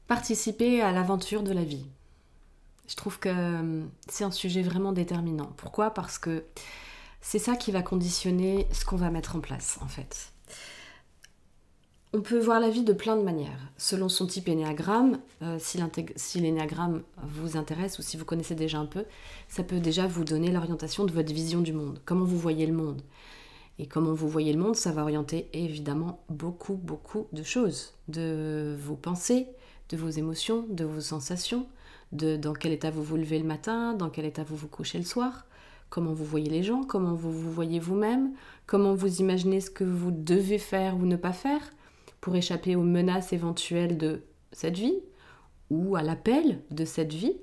Participer à l'aventure de la vie. Je trouve que c'est un sujet vraiment déterminant. Pourquoi? Parce que c'est ça qui va conditionner ce qu'on va mettre en place, en fait. On peut voir la vie de plein de manières. Selon son type énéagramme, si l'énéagramme vous intéresse ou si vous connaissez déjà un peu, ça peut déjà vous donner l'orientation de votre vision du monde. Comment vous voyez le monde. Et comment vous voyez le monde, ça va orienter évidemment beaucoup, beaucoup de choses. De vos pensées, de vos émotions, de vos sensations, de dans quel état vous vous levez le matin, dans quel état vous vous couchez le soir, comment vous voyez les gens, comment vous vous voyez vous-même, comment vous imaginez ce que vous devez faire ou ne pas faire pour échapper aux menaces éventuelles de cette vie ou à l'appel de cette vie.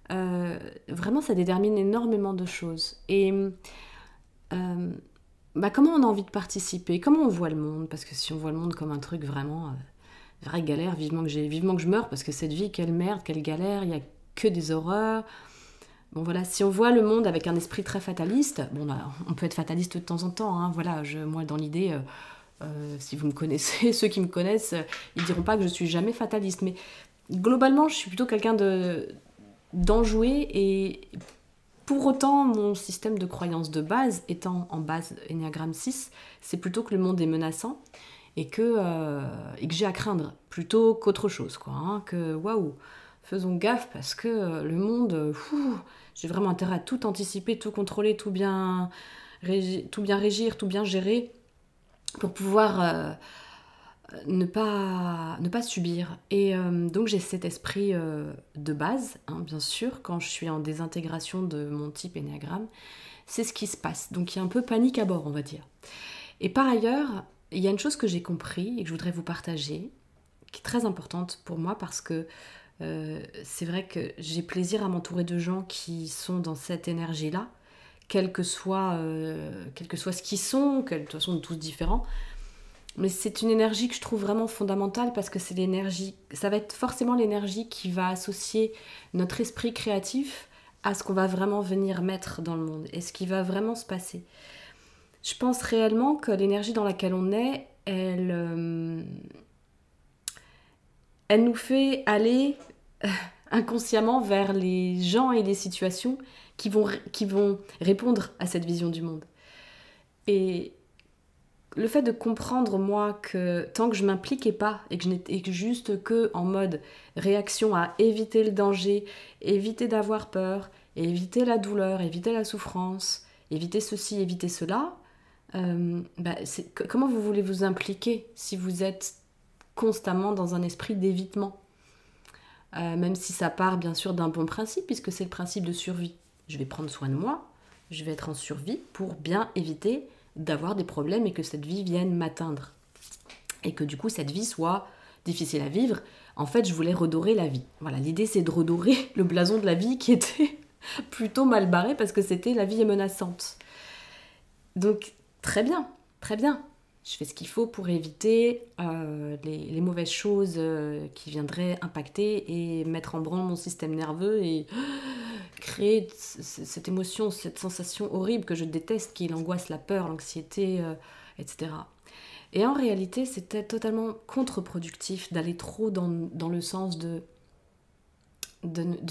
Vraiment, ça détermine énormément de choses. Et comment on a envie de participer, comment on voit le monde, parce que si on voit le monde comme un truc vraiment vraie galère, vivement que je meure, parce que cette vie, quelle merde, quelle galère, il n'y a que des horreurs. Bon voilà, si on voit le monde avec un esprit très fataliste, bon là, on peut être fataliste de temps en temps, hein, voilà, moi dans l'idée, si vous me connaissez, ceux qui me connaissent, ils diront pas que je suis jamais fataliste, mais globalement, je suis plutôt quelqu'un d'enjoué et pour autant, mon système de croyance de base, étant en base Enneagramme 6, c'est plutôt que le monde est menaçant et que j'ai à craindre plutôt qu'autre chose, quoi. Hein, que waouh, faisons gaffe parce que le monde, j'ai vraiment intérêt à tout anticiper, tout contrôler, tout bien régir, tout bien gérer pour pouvoir ne pas subir. Et donc j'ai cet esprit de base, hein, bien sûr, quand je suis en désintégration de mon type énéagramme, c'est ce qui se passe. Donc il y a un peu panique à bord, on va dire. Et par ailleurs, il y a une chose que j'ai compris et que je voudrais vous partager, qui est très importante pour moi parce que c'est vrai que j'ai plaisir à m'entourer de gens qui sont dans cette énergie-là, quel que soit ce qu'ils sont, de toute façon, tous différents. Mais c'est une énergie que je trouve vraiment fondamentale parce que c'est l'énergie, ça va être forcément l'énergie qui va associer notre esprit créatif à ce qu'on va vraiment venir mettre dans le monde et ce qui va vraiment se passer. Je pense réellement que l'énergie dans laquelle on est, elle nous fait aller inconsciemment vers les gens et les situations qui vont répondre à cette vision du monde. Et le fait de comprendre, moi, que tant que je m'impliquais pas et que je n'étais juste que en mode réaction à éviter le danger, éviter d'avoir peur, éviter la douleur, éviter la souffrance, éviter ceci, éviter cela, comment vous voulez vous impliquer si vous êtes constamment dans un esprit d'évitement, même si ça part bien sûr d'un bon principe, puisque c'est le principe de survie. Je vais prendre soin de moi, je vais être en survie pour bien éviter d'avoir des problèmes et que cette vie vienne m'atteindre. Et que du coup, cette vie soit difficile à vivre. En fait, je voulais redorer la vie. Voilà, l'idée, c'est de redorer le blason de la vie qui était plutôt mal barré parce que c'était la vie est menaçante. Donc, très bien, très bien. Je fais ce qu'il faut pour éviter les mauvaises choses qui viendraient impacter et mettre en branle mon système nerveux et créer cette émotion, cette sensation horrible que je déteste, qui est l'angoisse, la peur, l'anxiété, etc. Et en réalité, c'était totalement contre-productif d'aller trop dans le sens de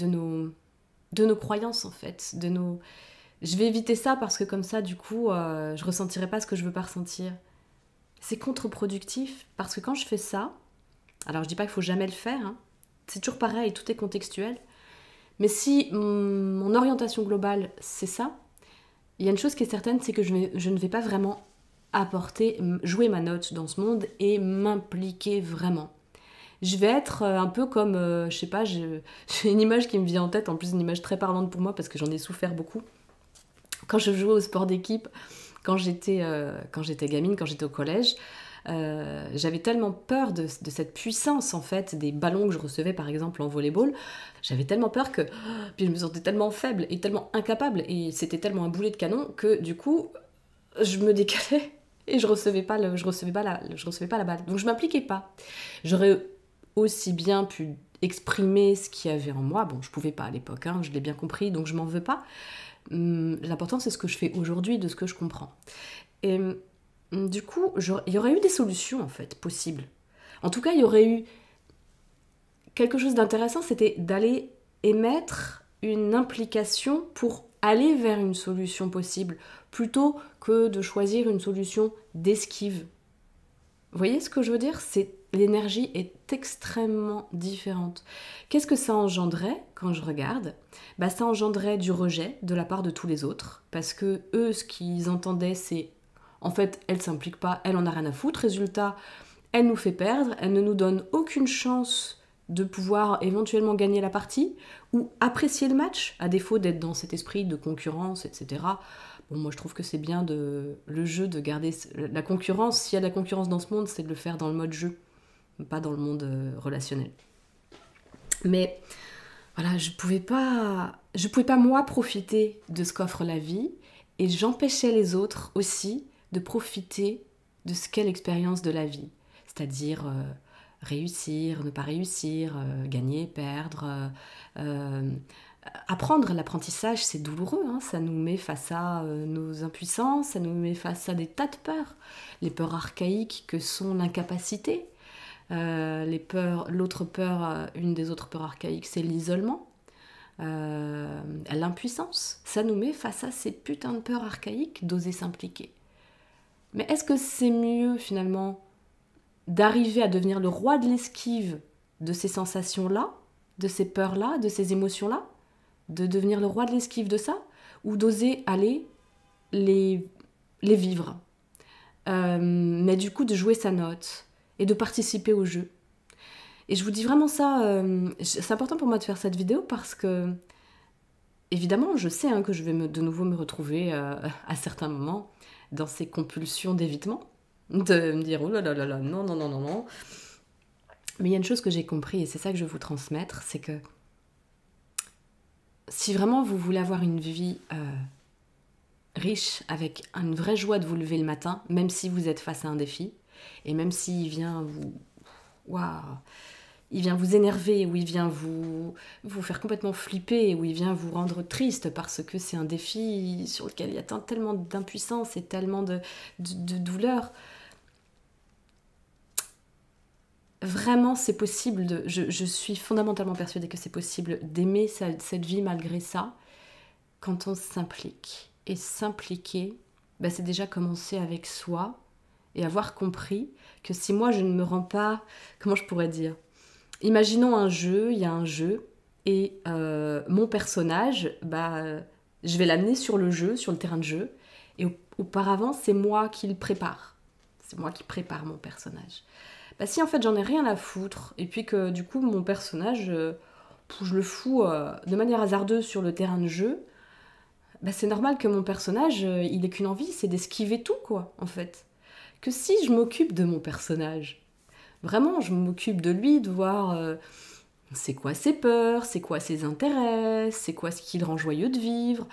nos croyances, en fait. Je vais éviter ça parce que comme ça, du coup, je ressentirai pas ce que je veux pas ressentir. C'est contre-productif parce que quand je fais ça, alors je dis pas qu'il faut jamais le faire, hein, c'est toujours pareil, tout est contextuel. Mais si mon orientation globale, c'est ça, il y a une chose qui est certaine, c'est que je ne vais pas vraiment jouer ma note dans ce monde et m'impliquer vraiment. Je vais être un peu comme, je sais pas, j'ai une image qui me vient en tête, en plus une image très parlante pour moi parce que j'en ai souffert beaucoup. Quand je jouais au sport d'équipe, quand j'étais gamine, quand j'étais au collège, j'avais tellement peur de cette puissance en fait des ballons que je recevais par exemple en volleyball, j'avais tellement peur que puis je me sentais tellement faible et tellement incapable et c'était tellement un boulet de canon que du coup je me décalais et je recevais pas la balle. Donc je m'impliquais pas. J'aurais aussi bien pu exprimer ce qu'il y avait en moi. Bon, je pouvais pas à l'époque, hein, je l'ai bien compris, donc je m'en veux pas. L'important c'est ce que je fais aujourd'hui, de ce que je comprends. Et du coup, il y aurait eu des solutions en fait possibles. En tout cas, il y aurait eu quelque chose d'intéressant, c'était d'aller émettre une implication pour aller vers une solution possible, plutôt que de choisir une solution d'esquive. Vous voyez ce que je veux dire? L'énergie est extrêmement différente. Qu'est-ce que ça engendrait quand je regarde? Ça engendrait du rejet de la part de tous les autres, parce que eux, ce qu'ils entendaient, c'est en fait, elle s'implique pas, elle en a rien à foutre. Résultat, elle nous fait perdre, elle ne nous donne aucune chance de pouvoir éventuellement gagner la partie ou apprécier le match, à défaut d'être dans cet esprit de concurrence, etc. Bon, moi je trouve que c'est bien le jeu de garder la concurrence. S'il y a de la concurrence dans ce monde, c'est de le faire dans le mode jeu, pas dans le monde relationnel. Mais voilà, je pouvais pas moi profiter de ce qu'offre la vie, et j'empêchais les autres aussi de profiter de ce qu'est l'expérience de la vie. C'est-à-dire réussir, ne pas réussir, gagner, perdre. Apprendre l'apprentissage, c'est douloureux, hein, ça nous met face à nos impuissances, ça nous met face à des tas de peurs. Les peurs archaïques que sont l'incapacité. L'autre peur, une des autres peurs archaïques, c'est l'isolement. L'impuissance. Ça nous met face à ces putains de peurs archaïques d'oser s'impliquer. Mais est-ce que c'est mieux finalement d'arriver à devenir le roi de l'esquive de ces sensations-là, de ces peurs-là, de ces émotions-là, de devenir le roi de l'esquive de ça, ou d'oser aller les vivre, mais du coup de jouer sa note et de participer au jeu. Et je vous dis vraiment ça, c'est important pour moi de faire cette vidéo parce que évidemment je sais que je vais de nouveau me retrouver à certains moments dans ces compulsions d'évitement, de me dire oh là là là là, non non non non non. Mais il y a une chose que j'ai compris, et c'est ça que je veux vous transmettre, c'est que si vraiment vous voulez avoir une vie riche, avec une vraie joie de vous lever le matin, même si vous êtes face à un défi, et même s'il vient il vient vous énerver, ou il vient vous faire complètement flipper, ou il vient vous rendre triste parce que c'est un défi sur lequel il y a tellement d'impuissance et tellement de douleur. Vraiment, c'est possible, je suis fondamentalement persuadée que c'est possible d'aimer cette vie malgré ça, quand on s'implique. Et s'impliquer, c'est déjà commencer avec soi, et avoir compris que si moi je ne me rends pas, comment je pourrais dire, imaginons un jeu, il y a un jeu, et mon personnage, je vais l'amener sur le jeu, sur le terrain de jeu, et auparavant c'est moi qui le prépare. C'est moi qui prépare mon personnage. Si en fait j'en ai rien à foutre, et puis que du coup mon personnage, je le fous de manière hasardeuse sur le terrain de jeu, c'est normal que mon personnage, il ait qu'une envie, c'est d'esquiver tout, quoi, en fait. Que si je m'occupe de mon personnage, vraiment, je m'occupe de lui, de voir c'est quoi ses peurs, c'est quoi ses intérêts, c'est quoi ce qui le rend joyeux de vivre.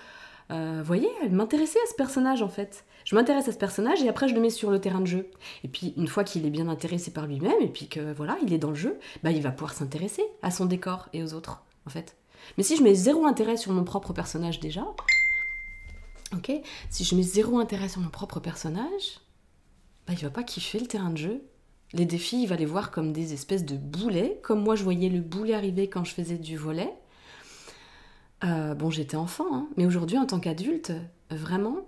Vous voyez, m'intéresser à ce personnage, en fait. Je m'intéresse à ce personnage et après je le mets sur le terrain de jeu. Et puis une fois qu'il est bien intéressé par lui-même et puis que voilà, il est dans le jeu, il va pouvoir s'intéresser à son décor et aux autres, en fait. Mais si je mets zéro intérêt sur mon propre personnage déjà, ok, si je mets zéro intérêt sur mon propre personnage, il va pas kiffer le terrain de jeu. Les défis, il va les voir comme des espèces de boulets, comme moi je voyais le boulet arriver quand je faisais du volley. Bon, j'étais enfant, mais aujourd'hui, en tant qu'adulte, vraiment,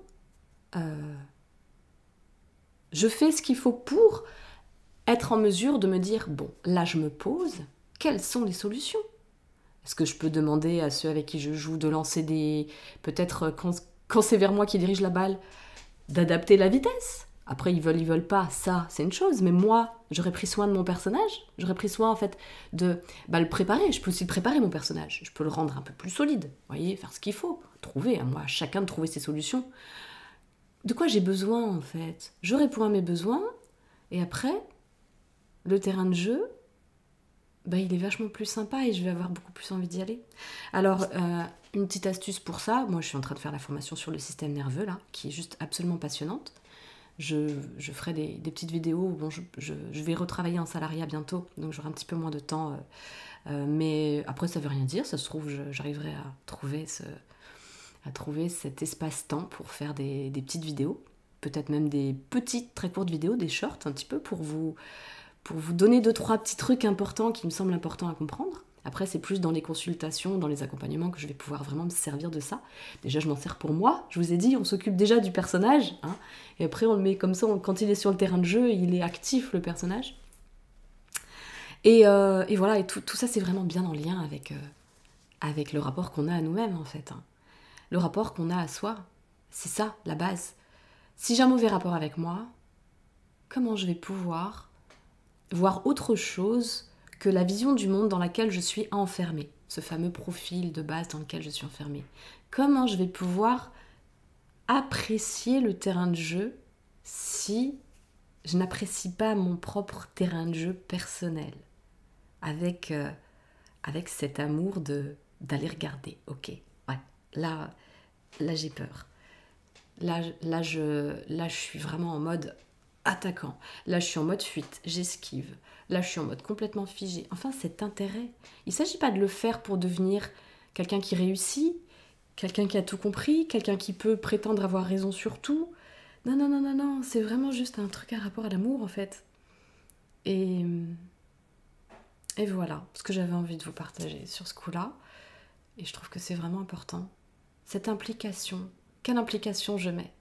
je fais ce qu'il faut pour être en mesure de me dire, bon, là je me pose, quelles sont les solutions? Est-ce que je peux demander à ceux avec qui je joue de lancer des... Peut-être quand c'est vers moi qui dirige la balle, d'adapter la vitesse? Après, ils veulent pas, ça, c'est une chose. Mais moi, j'aurais pris soin de mon personnage. J'aurais pris soin, en fait, de le préparer. Je peux aussi le préparer, mon personnage. Je peux le rendre un peu plus solide. Vous voyez, faire ce qu'il faut. Trouver, moi, chacun de trouver ses solutions. De quoi j'ai besoin, en fait? Je réponds à mes besoins. Et après, le terrain de jeu, il est vachement plus sympa et je vais avoir beaucoup plus envie d'y aller. Alors, une petite astuce pour ça. Moi, je suis en train de faire la formation sur le système nerveux, là, qui est juste absolument passionnante. Je ferai des petites vidéos. Bon, je vais retravailler en salariat bientôt, donc j'aurai un petit peu moins de temps. Mais après, ça veut rien dire. Ça se trouve, j'arriverai à trouver cet espace-temps pour faire des petites vidéos. Peut-être même des petites, très courtes vidéos, des shorts, un petit peu, pour vous pour vous donner 2-3 petits trucs importants qui me semblent importants à comprendre. Après, c'est plus dans les consultations, dans les accompagnements que je vais pouvoir vraiment me servir de ça. Déjà, je m'en sers pour moi. Je vous ai dit, on s'occupe déjà du personnage. Hein, et après, on le met comme ça. Quand il est sur le terrain de jeu, il est actif, le personnage. Et voilà, et tout ça, c'est vraiment bien en lien avec le rapport qu'on a à nous-mêmes, en fait. Hein. Le rapport qu'on a à soi, c'est ça, la base. Si j'ai un mauvais rapport avec moi, comment je vais pouvoir voir autre chose que la vision du monde dans laquelle je suis enfermée, ce fameux profil de base dans lequel je suis enfermée. Comment je vais pouvoir apprécier le terrain de jeu si je n'apprécie pas mon propre terrain de jeu personnel, avec cet amour d'aller regarder. Ok, ouais, là j'ai peur. Là, je suis vraiment en mode attaquant. Là, je suis en mode fuite, j'esquive. Là, je suis en mode complètement figé. Enfin, cet intérêt. Il ne s'agit pas de le faire pour devenir quelqu'un qui réussit, quelqu'un qui a tout compris, quelqu'un qui peut prétendre avoir raison sur tout. Non, non, non, non, non. C'est vraiment juste un truc à rapport à l'amour, en fait. Et voilà ce que j'avais envie de vous partager sur ce coup-là. Et je trouve que c'est vraiment important. Cette implication. Quelle implication je mets ?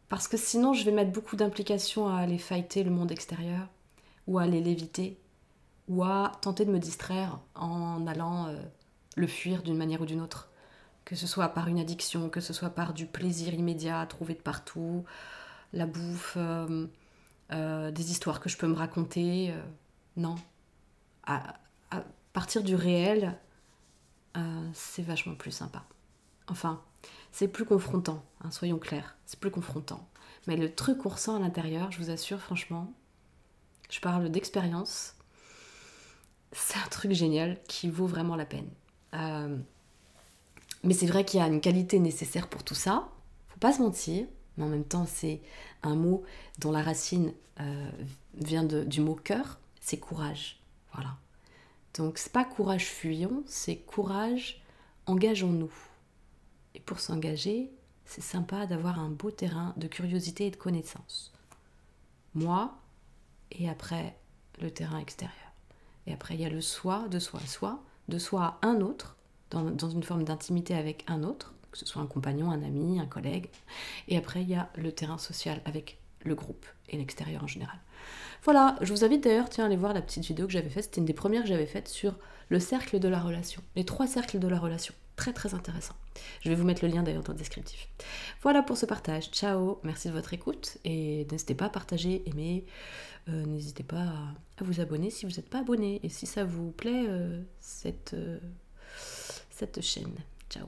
Parce que sinon, je vais mettre beaucoup d'implications à aller fighter le monde extérieur, ou à aller l'éviter, ou à tenter de me distraire en allant le fuir d'une manière ou d'une autre. Que ce soit par une addiction, que ce soit par du plaisir immédiat à trouver de partout, la bouffe, des histoires que je peux me raconter. Non. À partir du réel, c'est vachement plus sympa. Enfin, c'est plus confrontant, hein, soyons clairs, c'est plus confrontant. Mais le truc qu'on ressent à l'intérieur, je vous assure, franchement, je parle d'expérience, c'est un truc génial qui vaut vraiment la peine. Mais c'est vrai qu'il y a une qualité nécessaire pour tout ça, faut pas se mentir, mais en même temps, c'est un mot dont la racine vient du mot cœur, c'est courage. Voilà. Donc, c'est pas courage fuyons, c'est courage engageons-nous. Et pour s'engager, c'est sympa d'avoir un beau terrain de curiosité et de connaissance. Moi, et après, le terrain extérieur. Et après, il y a le soi, de soi à soi, de soi à un autre, dans une forme d'intimité avec un autre, que ce soit un compagnon, un ami, un collègue. Et après, il y a le terrain social avec le groupe et l'extérieur en général. Voilà, je vous invite d'ailleurs, à aller voir la petite vidéo que j'avais faite. C'était une des premières que j'avais faites sur le cercle de la relation. Les 3 cercles de la relation. Très très intéressant. Je vais vous mettre le lien d'ailleurs dans le descriptif. Voilà pour ce partage. Ciao, merci de votre écoute. Et n'hésitez pas à partager, aimer. N'hésitez pas à vous abonner si vous n'êtes pas abonné. Et si ça vous plaît, cette chaîne. Ciao.